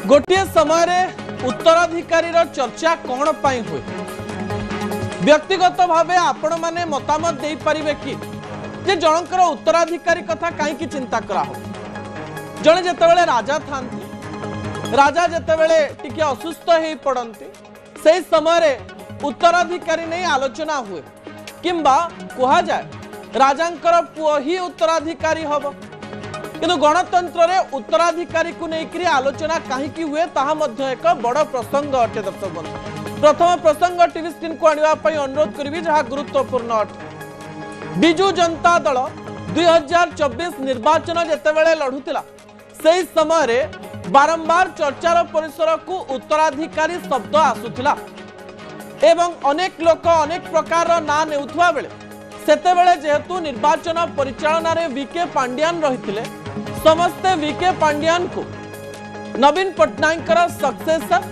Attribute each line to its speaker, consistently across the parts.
Speaker 1: गोटे समय उत्तराधिकारी चर्चा कौन पाई हुए व्यक्तिगत भावे आपण माने मतामत दे पारिबे कि जे जनकर उत्तराधिकारी कथा कहीं चिंता करा हो जड़े जितेबाला राजा था राजा जितेबाला टिके असुस्थ हो पड़ती से समय उत्तराधिकारी नहीं आलोचना हुए किंबा कहा जाए राजांकर पुओ ही उत्तराधिकारी हम किंतु गणतंत्र रे उत्तराधिकारी को लेकर आलोचना कहीं हुए ताहा मध्य एक बड़ प्रसंग अटे। दर्शक बंधु प्रथम प्रसंग टीवी स्क्रीन को आने अनुरोध करी जहाँ गुरुत्वपूर्ण अटे। बिजु जनता दल 2024 निर्वाचन जितेबाला लड़ुला से समय बारंबार चर्चार परिसर को उत्तराधिकारी शब्द आसूला एवं अनेक लोक अनेक प्रकार ना नेउथुवा बेले सेतेबेले जेहेतु निर्वाचन परिचालना रे वीके पांड्यान रहिथिले समस्ते वीके पांड्यान को नवीन पट्टनायक सक्सेसर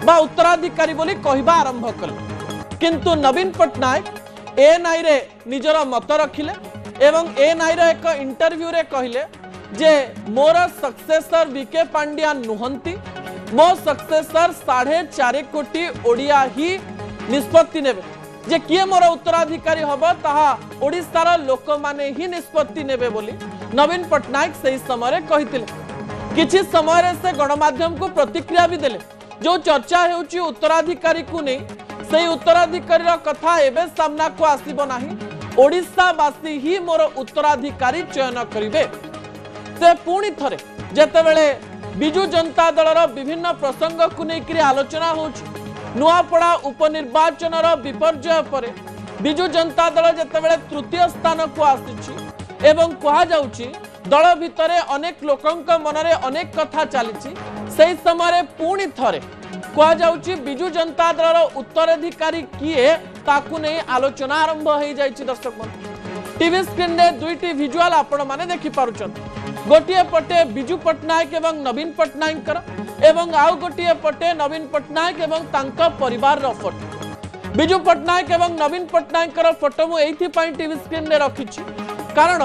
Speaker 1: बा उत्तराधिकारी बोली कहबा आरंभ कले किंतु नवीन पट्टनायक एएनआई रे निजर मत रखिले एवं एएनआई रे एक इंटरव्यू रे कहिले जे मोर सक्सेसर वीके पांड्यान नुहंती मो सक्सेसर 4.5 कोटी ओडिया ही निष्पत्ति नेबे जे किए मोर उत्तराधिकारी हम ताहा ओडिशार लोक माने ही निष्पत्ति नेबे बोली नवीन पट्टनायक से समय कहिथिले। किछि समय से गणमाध्यम को प्रतिक्रिया भी देले जो चर्चा हेउची उत्तराधिकारी को नहीं से उत्तराधिकारी कथा एबे सामना को आसीबो नाही ओडिशावासी ही मोर उत्तराधिकारी चयन करिवे। से पुणी थरे जेतेबेले बिजु जनता दलर विभिन्न प्रसंग को लेकर आलोचना होची नुआपड़ा उपनिर्वाचन विपर्जय पर बिजु जनता दल जितेबाला तृतीय स्थान को आसी एवं कहा जाउची दल भितर अनेक लोकंक मनरे अनेक कथा चली से समय पुणी थरे कहा जाउची बिजु जनता दल उत्तराधिकारी किए ताकू नहीं आलोचना आरंभ हो जाइछि। दर्शक टीवी स्क्रीन रे दुईटी विजुअल आपण माने देखि पारुछन गोटे पटे बिजु पट्टनायक एवं नवीन पट्टनायक एवं आउ गोटे पटे नवीन पट्टनायक एवं तांका परिवार रो फोटो बिजु पट्टनायक एवं नवीन पट्टनायक फोटो मु एथि पई टीवी स्क्रीन रे रखिछि कारण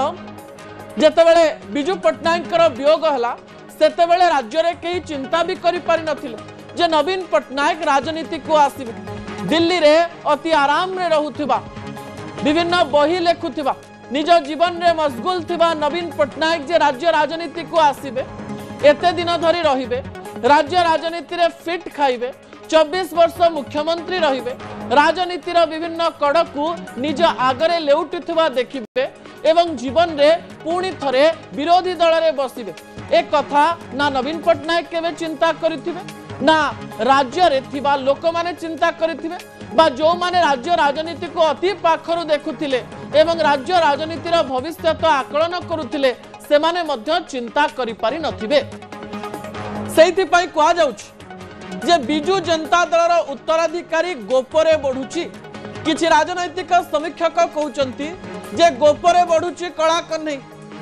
Speaker 1: जेतेबेले बिजु पट्टनायक वियोग हला सेतेबेले राज्य रे केही चिंता भी करि पारि नथिले जे नवीन पट्टनायक राजनीति को आसीबे दिल्ली रे अति आराम रे रहउथिबा विभिन्न बही लेखुथिबा निज जीवन रे मशगुल थिबा नवीन पट्टनायक जे राज्य राजनीति को आसीबे एते दिन धरी रहिबे राज्य राजनीति रे फिट खाइबे 24 वर्ष मुख्यमंत्री रहिबे राजनीति रो विभिन्न कड़ को निज आगरे लेउटिथुवा देखिबे एवं जीवन रे पुणी थरे विरोधी दल रे बसिबे एक कथा ना नवीन पट्टनायक केबे चिंता करिथिबे ना राज्य रे थिबा लोक माने चिंता करिथिबे बा जो माने राज्य राजनीति को अति पाखरु देखुथिले एवं राज्य राजनीति रो भविष्य आकलन करुथिले से माने मध्य चिंता करि पारि नथिबे। सेहिथि पई कहा जाउछि जे बिजु जनता दलर उत्तराधिकारी गोपरे बढ़ुची किछि राजनैतिक समीक्षक कहउचंती जे गोपरे बढ़ुची कला कन्हई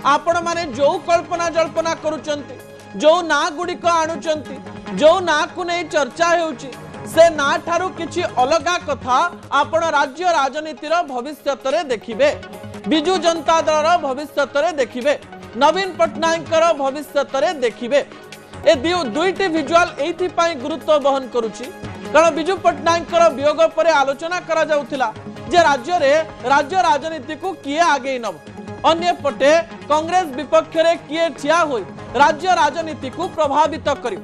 Speaker 1: आपण माने जो कल्पना जल्पना करूचंती जो ना गुडी को आणुचंती जो ना को नै चर्चा हेउची से ना ठारू किछि अलगा कथा आपण राज्य राजनीतिर भविष्यत रे देखिबे बिजु जनता दलर भविष्यत रे देखिबे नवीन पट्टनायकर भविष्यत रे देखिबे। ए दुईटी विजुअल एथि पई गुरुत्व बहन करूची कारण बिजु पट्टनायकर वियोग पर आलोचना करा जाउथिला जे राज्य राजनीति को किए आगे नब अन्य पटे कांग्रेस विपक्ष रे किए ठिया होई राज्य राजनीति को प्रभावित करी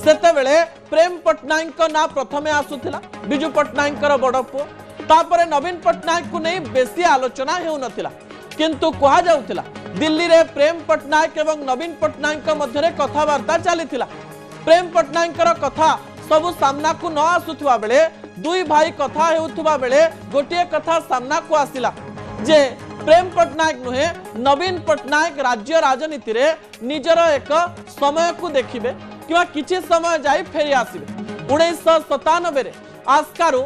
Speaker 1: सेतेबेले प्रेम पट्टनायक ना प्रथमे आसुथिला बिजु पट्टनायकर बड़ पुओ तापरे नवीन पट्टनायक को नहीं बेसी आलोचना हेउ नथिला किंतु कहा जाउथिला दिल्ली रे प्रेम पट्टनायक एवं नवीन पट्टनायक मध्य कथबार्ता चलीथिला प्रेम पट्टनायकर कथा सबु सामना को न आसुथुवा बेले दुई भाई कथा हेउथुवा बेले गोटे कथा सामना को आसिला जे प्रेम पट्टनायक नुहे नवीन पट्टनायक राज्य राजनीति रे निजर एक समय को देखिबे किवा किछि समय जाई फेरी आसिबे 1997 रे आस्कारु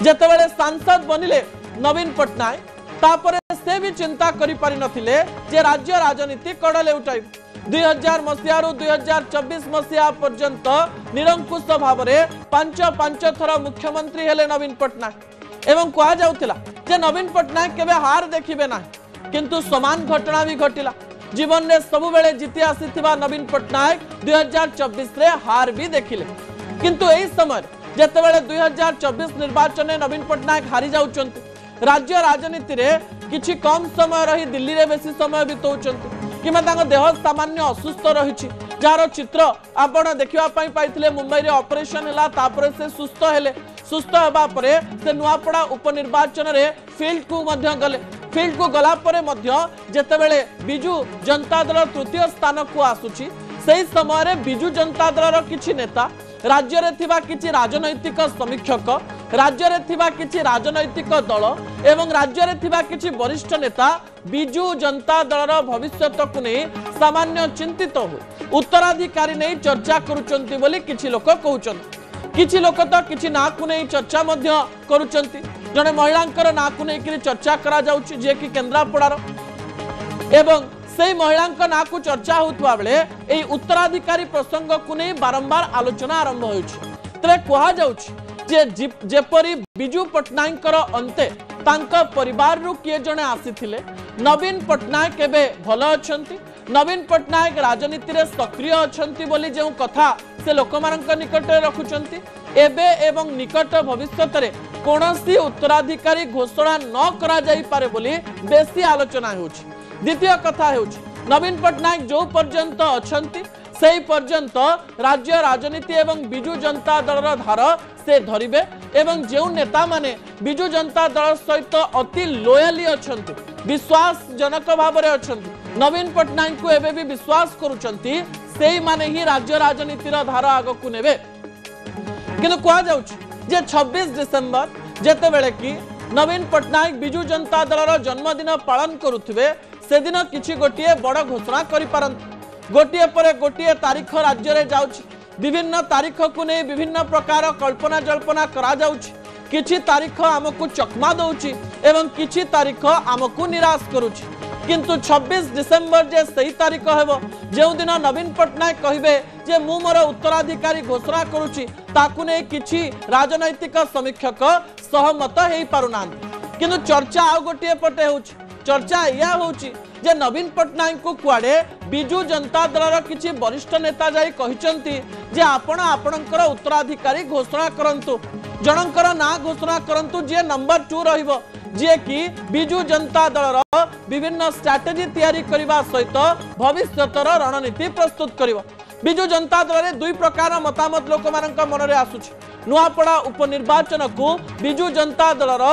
Speaker 1: जेतेबेले सांसद बनिले नवीन पट्टनायक तापरे से भी चिंता करि पारि नथिले जे राज्य राजनीति कड़ले उठाई 2000 मसीहा 2024 मसीहा पर्यंत निरंकुश भाव में 5 थर मुख्यमंत्री हेले नवीन पट्टनायक एवं कहा जाउथिला जे नवीन पट्टनायक केबे हार देखिबे ना किंतु समान घटना भी घटिला जीवन में सबु बेले जीति आसीथिबा नवीन पट्टनायक 2024 रे हार भी देखिले किंतु एही समय जेतेबेले 2024 निर्वाचन में नवीन पट्टनायक हारी जाउचंती राज्य राजनीति रे किछि कम समय रही दिल्ली रे बेसी समय बितौचंती किमा तांको देह सामान्य असुस्थ रहिछि जार चित्र आपण देखिबा पई पाइथिले मुंबई रे ऑपरेशन हला तापर से सुस्थ हेबा परे से नुआपड़ा उपनिर्वाचन रे फील्ड को मध्य गले फील्ड को गला परे मध्य जेतेबेले बिजू जनता दल तृतीय स्थान को आसुछि सेही समय रे बिजू जनता दल किछि नेता राज्य रे थिबा किछि राजनैतिक समीक्षक राज्य रे थिबा किछि राजनैतिक दल एवं राज्य रे थिबा किछि वरिष्ठ नेता बिजू जनता दल भविष्यत को नहीं सामान्य चिंतित हो उत्तराधिकारी नहीं चर्चा करुचंती बोली किछि लोक कहउचंती किछि लोक तो किछि ना को नहीं चर्चा मध्य करुचंती जने महिलांकर ना को नहीं चर्चा करा जाउछि जे कि केंद्रापड़ार एवं से महिला ना को चर्चा होता बेले यही उत्तराधिकारी प्रसंग को नहीं बारंबार आलोचना आरंभ होपरी बिजू पट्टनायक अंते परिवार रु किए जने आसीथिले नवीन पट्टनायक एबे भल अछंती नवीन पट्टनायक राजनीति रे सक्रिय अछंती बोली जो कथा से लोकमानक निकट रखुचंती एबे एवं निकट भविष्यत रे कोनोसी उत्तराधिकारी घोषणा न करा जाई पारे बोली बेसी आलोचना होउछि द्वितीय कथा होउछि नवीन पट्टनायक जो पर्यंत अछंती सेही पर्यंत राज्य राजनीति एवं बिजू जनता दलर धार से धरिबे एवं जो नेता माने बिजू जनता दल सहित अति लोयली अछंती विश्वास जनक भाव में अछंती नवीन पट्टनायक को एबे भी विश्वास करूचंती सेही माने ही राज्य राजनीतिर धार आग को नेबे किंतु कहा जाउछि जे 26 डिसेंबर जेते बेले कि नवीन पट्टनायक बिजू जनता दलर जन्मदिन पालन करुथिबे से दिन किछि गोटिए बड़ घोषणा करि पारंती गोटिए परे गोटिए तारीख राज्य रे जाउछि विभिन्न तारीख को नहीं विभिन्न प्रकार कल्पना जल्पना करा जाउछि किछि तारीख हमकु चकमा दउछि एवं किछि तारीख हमकु निराश करूछि किंतु 26 डिसेंबर जे सही तारीख हेबो जे दिन नवीन पट्टनायक कहिबे जे मु मोर उत्तराधिकारी घोषणा करूछि ताकु नै किछि राजनैतिक समीक्षक सहमत हेई पारुनांती किंतु चर्चा आ गोटिए पटे होछि चर्चा या होछि जे नवीन पट्टनायक को कुआडे बिजू जनता दलर किछि वरिष्ठ नेता जाई कहिचंती जे आपण आपणकर उत्तराधिकारी घोषणा करंतु जनकर ना घोषणा करंतु जे नंबर 2 रहिबो जे कि बिजू जनता दलर विभिन्न स्ट्रैटेजी तैयारी करबा सहित भविष्यतर रणनीति प्रस्तुत करिवो बिजू जनता दल रे दुई प्रकार मतामत लोक मानक मन रे आसुछि नुआपड़ा उपनिर्वाचन को बिजू जनता दलर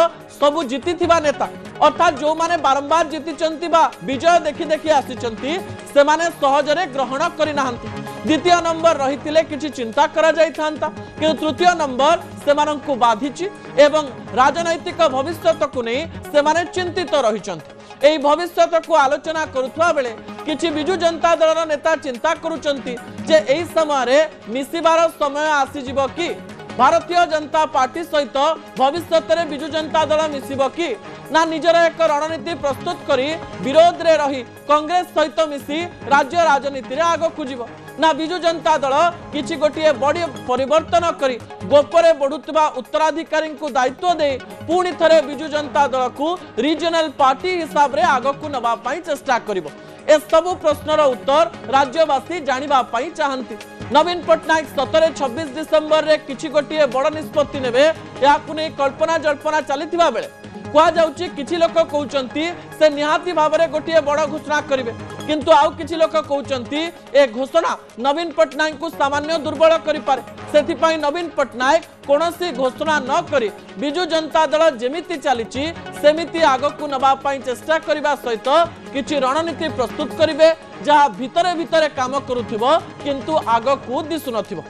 Speaker 1: सबु जीतिथिबा नेता अर्थात जो माने बारंबार जीतिचंती बा विजय देखि देखि आसीचंती से माने सहजरे ग्रहण करि नाहंती द्वितीय नंबर रहितिले किछि चिंता करा जाई थांता कि तृतीय नंबर से माननकु बाधिछि एवं राजनैतिक भविष्यत को नै से माने चिंतित रहिचंती एई भविष्यत को आलोचना करुथवा बेले किछि बिजू जनता दलर नेता चिंता करूचंती जे एई समय रे मिसिबार समय आसी जिवो कि भारतीय जनता पार्टी सहित भविष्यत रे बिजू जनता दल मिसिबो कि ना निजर एक रणनीति प्रस्तुत करी विरोध रे रही कांग्रेस सहित मिसी राज्य राजनीति रे आगो खुजिबो ना बिजू जनता दल किछि गोटिए बड़ी परिवर्तन करी गोपरे बढ़ुतबा उत्तराधिकारी को दायित्व दे पुणी थरे बिजू जनता दल को रीजनल पार्टी हिसाब रे आगो को नबा पई चेष्टा करिवो ए सबु प्रश्नर उत्तर राज्यवासी जानिबा पई चाहंती नवीन पट्टनायक 27-26 डिसेंबर रे किछि गोटिए बड़ निष्पत्ति नेबे याकु नै कल्पना जल्पना चलिथिबा बेले कहा जाउछि किछि लोक कहउचंती से निहाती भाबरे गोटिए बड़ घोषणा करिवे किंतु आउ किछि लोक कहउचंती ए घोषणा नवीन पट्टनायक को सामान्य दुर्बल करि पारे सेथि पई नवीन पट्टनायक कोनोसी घोषणा न करी बिजू जनता दल जेमिति चलिछि सेमिति आगकु नबा पई चेष्टा करिबा सहित किछि रणनीति प्रस्तुत करिवे जहा भितरे भितरे काम करूथिबो किंतु आगकु दिसु नथिबो।